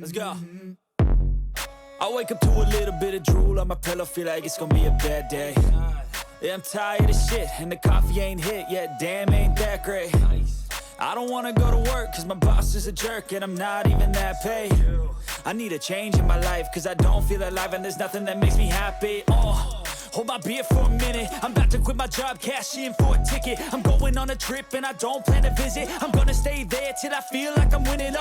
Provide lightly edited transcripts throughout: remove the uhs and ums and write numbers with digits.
Let's go. I wake up to a little bit of drool on my pillow, feel like it's gonna be a bad day. Yeah, I'm tired of shit, and the coffee ain't hit yet, damn, ain't that great. I don't wanna go to work, cause my boss is a jerk, and I'm not even that paid. I need a change in my life, cause I don't feel alive, and there's nothing that makes me happy. Hold my beer for a minute, I'm about to quit my job, cash in for a ticket. I'm going on a trip, and I don't plan to visit. I'm gonna stay there till I feel like I'm winning,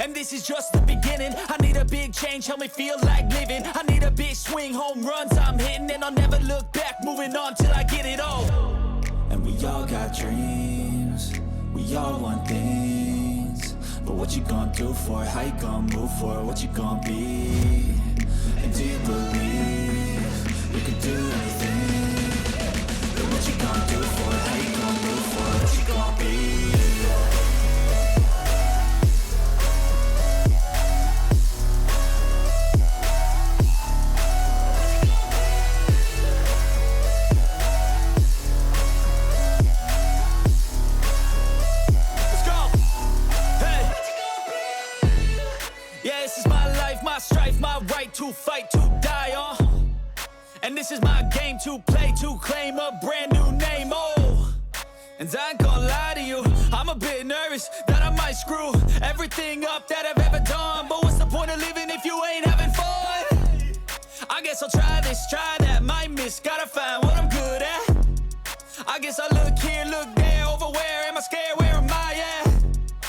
and this is just the beginning. I need a big change, help me feel like living. I need a big swing, home runs I'm hitting, and I'll never look back, moving on till I get it all. And we all got dreams, we all want things, but what you gonna do for it? How you gonna move for it? What you gonna be? And do you believe you can do anything? But what you gonna do for it? How you gonna move for it? What you gonna be? My strife, my right to fight, to die on. And this is my game to play, to claim a brand new name, And I ain't gonna lie to you, I'm a bit nervous that I might screw everything up that I've ever done. But what's the point of living if you ain't having fun? I guess I'll try this, try that, might miss, gotta find what I'm good at. I guess I look here, look there, over where am I scared, where am I at?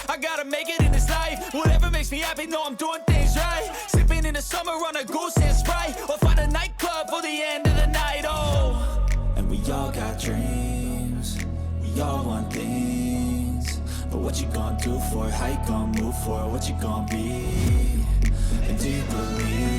I gotta make it in this life, whatever makes me happy, know I'm doing things right. Sipping in the summer on a goose and Sprite, or find a nightclub for the end of the night, And we all got dreams, we all want things, but what you gonna do for it? How you gonna move for it? What you gonna be? And do you believe